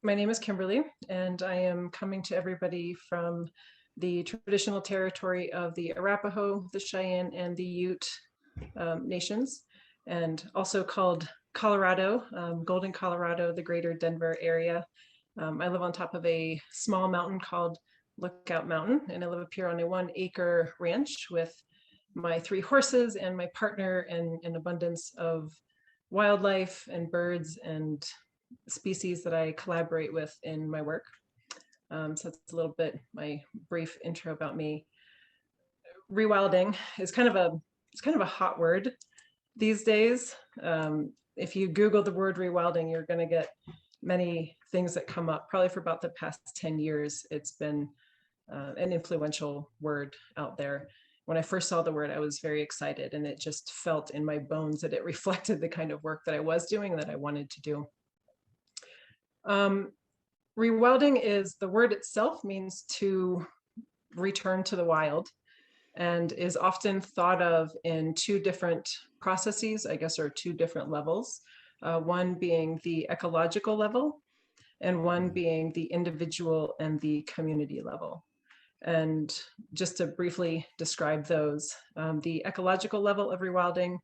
My name is Kimberly, and I am coming to everybody from the traditional territory of the Arapaho, the Cheyenne, and the Ute nations, and also called Colorado, Golden, Colorado, the greater Denver area. I live on top of a small mountain called Lookout Mountain, and I live up here on a 1-acre ranch with my 3 horses and my partner and an abundance of wildlife and birds and species that I collaborate with in my work. So that's a little bit my brief intro about me. Rewilding is kind of a hot word these days. If you Google the word rewilding, you're going to get many things that come up. Probably for about the past 10 years, it's been an influential word out there. When I first saw the word, I was very excited, and it just felt in my bones that it reflected the kind of work that I was doing that I wanted to do. Rewilding is, the word itself means to return to the wild, and is often thought of in 2 different processes, I guess, or 2 different levels. One being the ecological level, and one being the individual and the community level. And just to briefly describe those, the ecological level of rewilding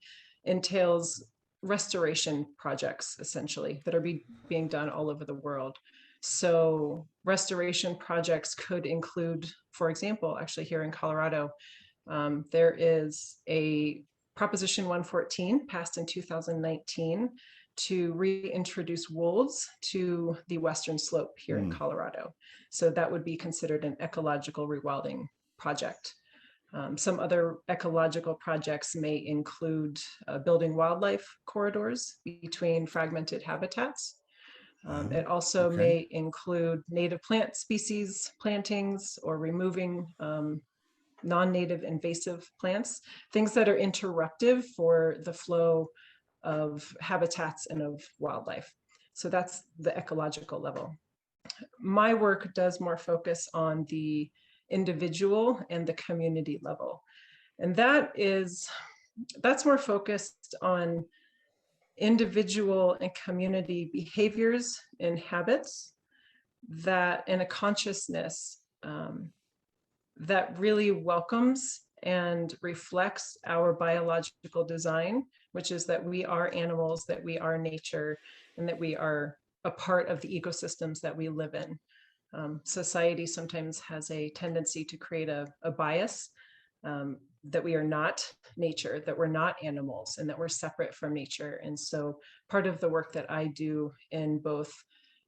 entails restoration projects, essentially, that are being done all over the world. So restoration projects could include, for example, actually here in Colorado, there is a Proposition 114 passed in 2019 to reintroduce wolves to the western slope here in Colorado. So that would be considered an ecological rewilding project. Some other ecological projects may include building wildlife corridors between fragmented habitats. It also may include native plant species plantings, or removing non-native invasive plants, things that are interruptive for the flow of habitats and of wildlife. So that's the ecological level. My work does more focus on the individual and the community level. And that's more focused on individual and community behaviors and habits that, in a consciousness that really welcomes and reflects our biological design, which is that we are animals, that we are nature, and that we are a part of the ecosystems that we live in. Society sometimes has a tendency to create a bias that we are not nature, that we're not animals, and that we're separate from nature. And so part of the work that I do in both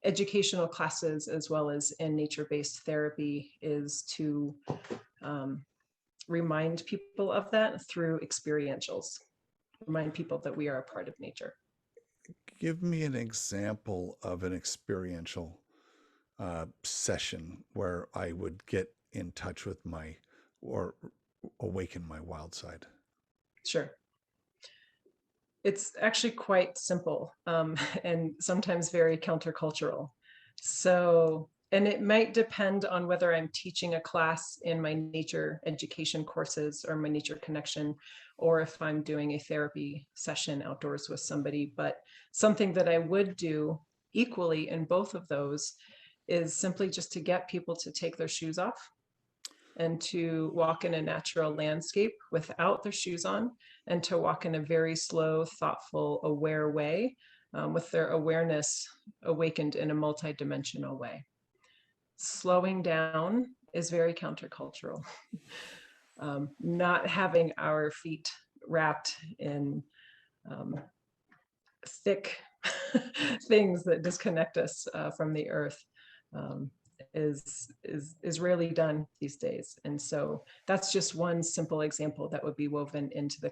educational classes as well as in nature-based therapy is to remind people of that through experientials, remind people that we are a part of nature. Give me an example of an experiential session where I would get in touch with or awaken my wild side. Sure. It's actually quite simple and sometimes very countercultural. So, and it might depend on whether I'm teaching a class in my nature education courses or my nature connection, or if I'm doing a therapy session outdoors with somebody. But something that I would do equally in both of those is simply just to get people to take their shoes off and to walk in a natural landscape without their shoes on, and to walk in a very slow, thoughtful, aware way, with their awareness awakened in a multidimensional way. Slowing down is very countercultural. Not having our feet wrapped in thick things that disconnect us from the earth is rarely done these days. And so that's just one simple example that would be woven into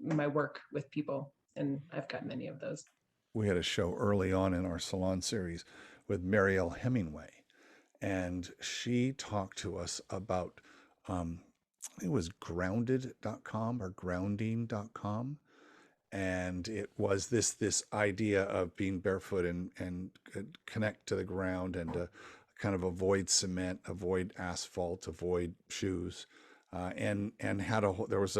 my work with people. And I've got many of those. We had a show early on in our salon series with Marielle Hemingway, and she talked to us about, it was grounded.com or grounding.com. And it was this idea of being barefoot and connect to the ground, and to kind of avoid cement, avoid asphalt, avoid shoes, and had there was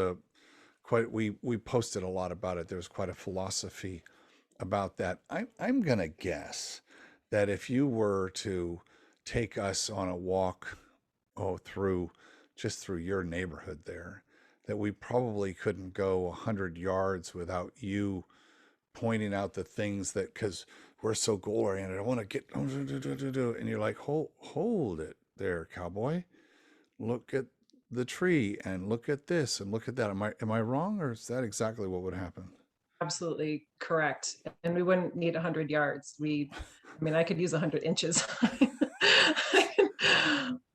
we posted a lot about it. There was quite a philosophy about that. I'm gonna guess that if you were to take us on a walk, through your neighborhood there, that we probably couldn't go 100 yards without you pointing out the things that, because we're so goal oriented, I want to get, and you're like, hold it there, cowboy. Look at the tree and look at this and look at that. Am I wrong, or is that exactly what would happen? Absolutely correct. And we wouldn't need 100 yards. I mean, I could use 100 inches.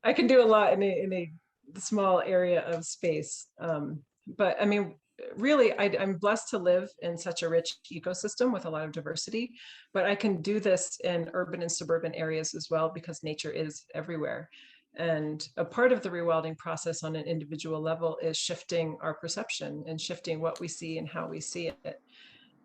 I can do a lot in a small area of space. But I mean, really, I'm blessed to live in such a rich ecosystem with a lot of diversity, but I can do this in urban and suburban areas as well, because nature is everywhere. And a part of the rewilding process on an individual level is shifting our perception and shifting what we see and how we see it.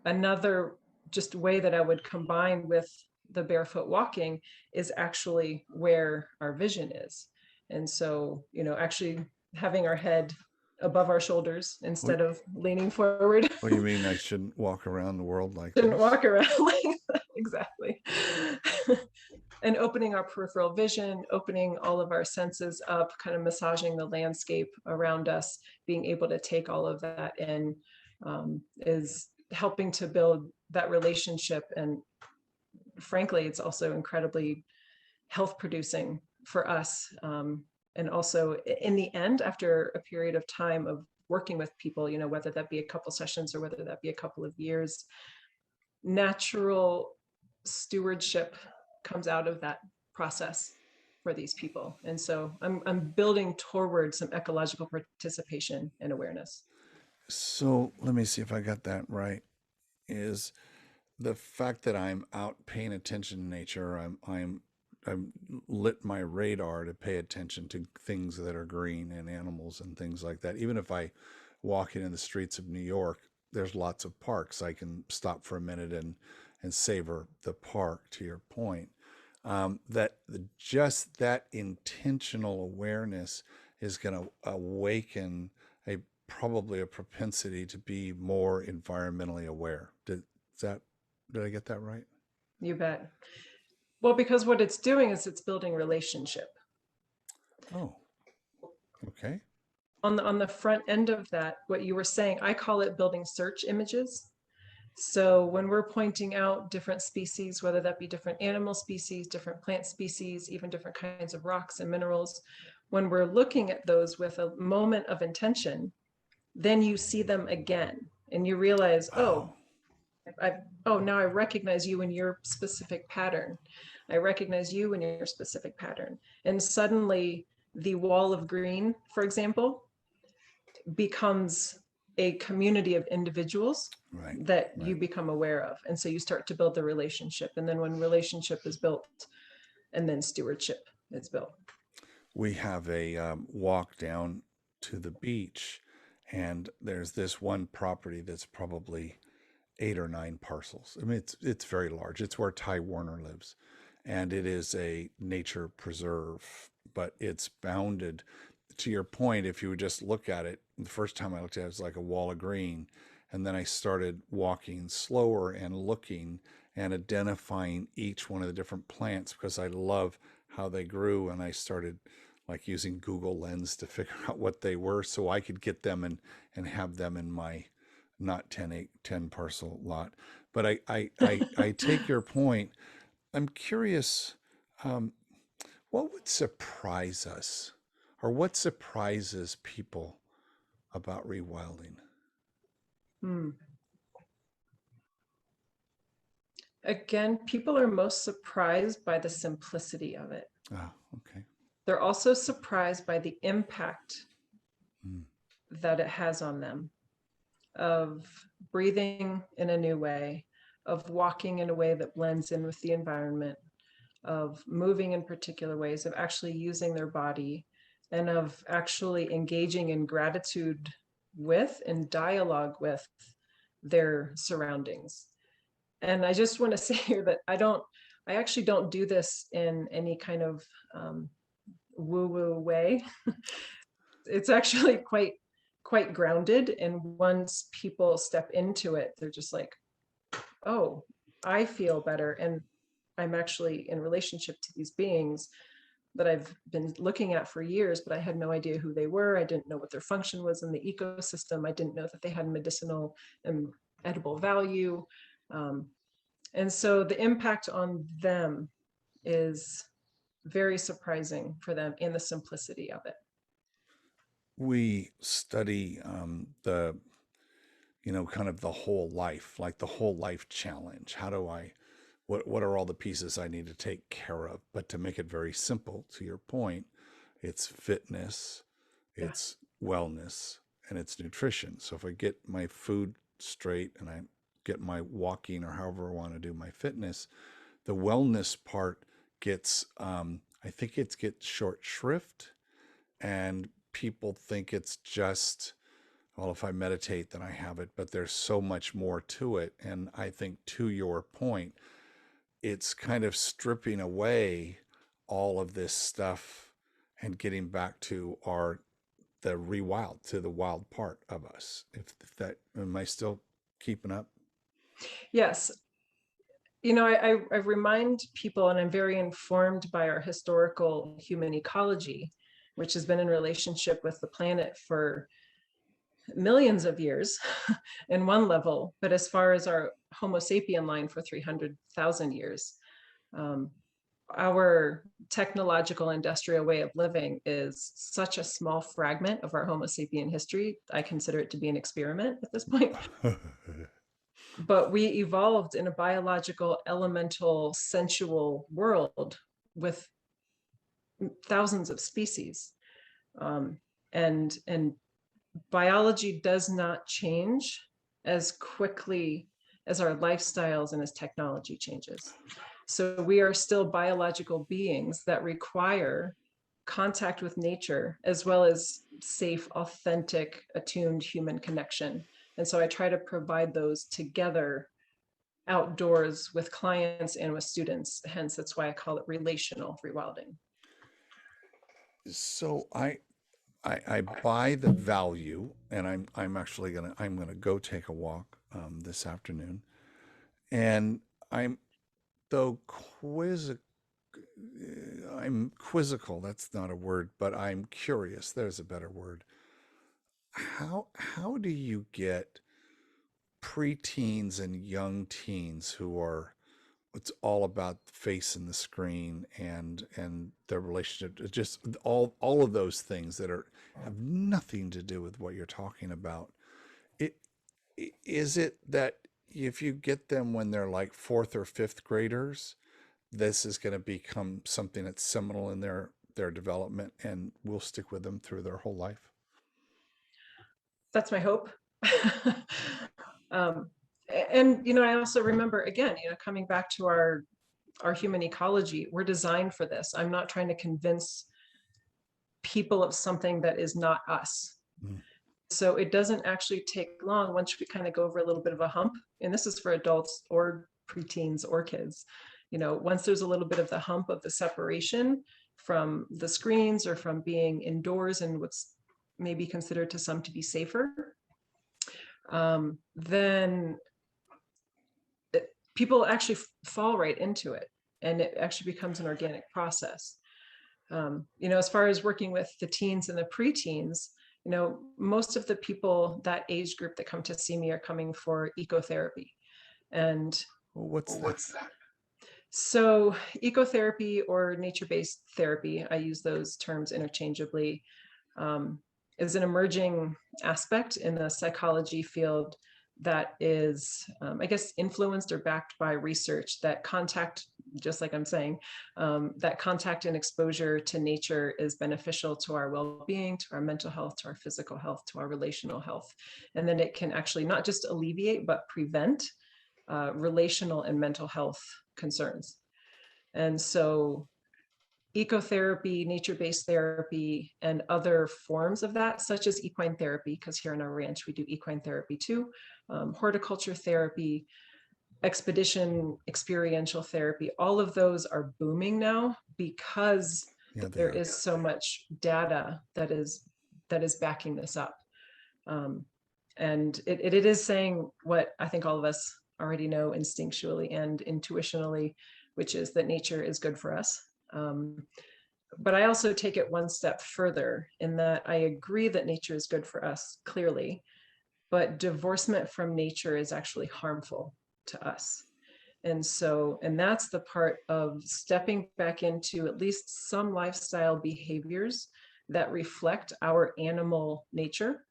Another just way that I would combine with the barefoot walking is actually where our vision is. And so, actually having our head above our shoulders What, instead of leaning forward. what do you mean I shouldn't walk around the world like Shouldn't this? walk around like that. Exactly. And opening our peripheral vision, opening all of our senses up, kind of massaging the landscape around us, being able to take all of that in, is helping to build that relationship. And frankly, it's also incredibly health producing for us. And also in the end, after a period of time of working with people, whether that be a couple sessions or whether that be a couple of years, natural stewardship comes out of that process for these people. And so I'm building toward some ecological participation and awareness. So let me see if I got that right. Is the fact that I'm out paying attention to nature, I'm lit my radar to pay attention to things that are green and animals and things like that. Even if I walking in the streets of New York, there's lots of parks. I can stop for a minute and savor the park. To your point, that just that intentional awareness is going to awaken a probably a propensity to be more environmentally aware. That did I get that right? You bet. Well, because what it's doing is it's building relationship. Oh, okay. On the front end of that, what you were saying, I call it building search images. So when we're pointing out different species, whether that be different animal species, different plant species, even different kinds of rocks and minerals, when we're looking at those with a moment of intention, then you see them again and you realize, Oh, now I recognize you in your specific pattern. I recognize you in your specific pattern. And suddenly the wall of green, for example, becomes a community of individuals right, that you right. become aware of. And so you start to build the relationship. And then when relationship is built, and then stewardship is built. We have a walk down to the beach, and there's this one property that's probably 8 or 9 parcels. I mean, it's very large. It's where Ty Warner lives, and it is a nature preserve, but it's bounded. To your point, if you would just look at it, the first time I looked at it, it was like a wall of green, and then I started walking slower and looking and identifying each one of the different plants because I love how they grew, and I started like using Google Lens to figure out what they were so I could get them and have them in my not 10 parcel lot. But I take your point. I'm curious, um, what would surprise us, or what surprises people about rewilding? Hmm. Again, people are most surprised by the simplicity of it. Ah, okay. They're also surprised by the impact Mm. that it has on them, of breathing in a new way, of walking in a way that blends in with the environment, of moving in particular ways, of actually using their body, and of actually engaging in gratitude with and dialogue with their surroundings. And I just want to say here that I actually don't do this in any kind of woo-woo way. It's actually quite grounded. And once people step into it, they're just like, oh, I feel better. And I'm actually in relationship to these beings that I've been looking at for years, but I had no idea who they were. I didn't know what their function was in the ecosystem. I didn't know that they had medicinal and edible value. And so the impact on them is very surprising for them in the simplicity of it. We study the, kind of the whole life, like the whole life challenge. How do I, what are all the pieces I need to take care of? But to make it very simple, to your point, it's fitness, Yeah. it's wellness, and it's nutrition. So if I get my food straight and I get my walking or however I want to do my fitness, the wellness part gets, I think it gets short shrift, and people think it's just, well, if I meditate, then I have it, but there's so much more to it. And I think, to your point, it's kind of stripping away all of this stuff and getting back to the rewild, to the wild part of us. If that, am I still keeping up? Yes. I remind people, and I'm very informed by our historical human ecology, which has been in relationship with the planet for millions of years in one level, but as far as our Homo sapien line for 300,000 years, our technological industrial way of living is such a small fragment of our Homo sapien history. I consider it to be an experiment at this point. But we evolved in a biological, elemental, sensual world with thousands of species. And biology does not change as quickly as our lifestyles and as technology changes. So we are still biological beings that require contact with nature, as well as safe, authentic, attuned human connection. And so I try to provide those together outdoors with clients and with students. Hence, that's why I call it relational rewilding. So I buy the value, and I'm gonna go take a walk this afternoon, and I'm though I'm quizzical. That's not a word, but I'm curious. There's a better word. How do you get preteens and young teens who are, it's all about facing the screen and their relationship, just all of those things that are have nothing to do with what you're talking about? it is it that if you get them when they're like fourth or fifth graders, this is going to become something that's seminal in their development and will stick with them through their whole life? That's my hope. um, and I also remember, again, coming back to our human ecology, we're designed for this. I'm not trying to convince people of something that is not us. Mm. So it doesn't actually take long once we kind of go over a little bit of a hump, and this is for adults or preteens or kids. Once there's a little bit of the hump of the separation from the screens or from being indoors and what's maybe considered to some to be safer, then people actually fall right into it, and it actually becomes an organic process. As far as working with the teens and the preteens, most of the people, that age group that come to see me, are coming for ecotherapy. And what's that? So ecotherapy or nature-based therapy, I use those terms interchangeably, is an emerging aspect in the psychology field that is, I guess, influenced or backed by research that contact, just like I'm saying, that contact and exposure to nature is beneficial to our well-being, to our mental health, to our physical health, to our relational health. And then it can actually not just alleviate, but prevent relational and mental health concerns. And so ecotherapy, nature-based therapy, and other forms of that, such as equine therapy, because here on our ranch we do equine therapy too, horticulture therapy, expedition experiential therapy, all of those are booming now because there is so much data that is backing this up. And it is saying what I think all of us already know instinctually and intuitionally, which is that nature is good for us. But I also take it one step further in that I agree that nature is good for us, clearly, but divorcement from nature is actually harmful to us. And that's the part of stepping back into at least some lifestyle behaviors that reflect our animal nature,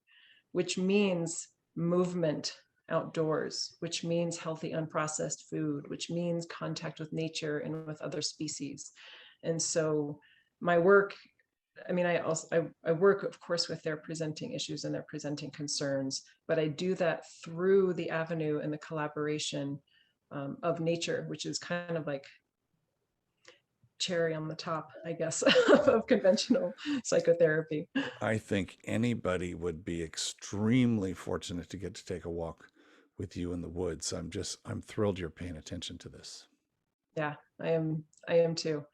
which means movement outdoors, which means healthy unprocessed food, which means contact with nature and with other species. And so my work, I mean, I work, of course, with their presenting issues and their presenting concerns, but I do that through the avenue and the collaboration of nature, which is kind of like cherry on the top, I guess, of conventional psychotherapy. I think anybody would be extremely fortunate to get to take a walk with you in the woods. I'm thrilled you're paying attention to this. Yeah, I am too.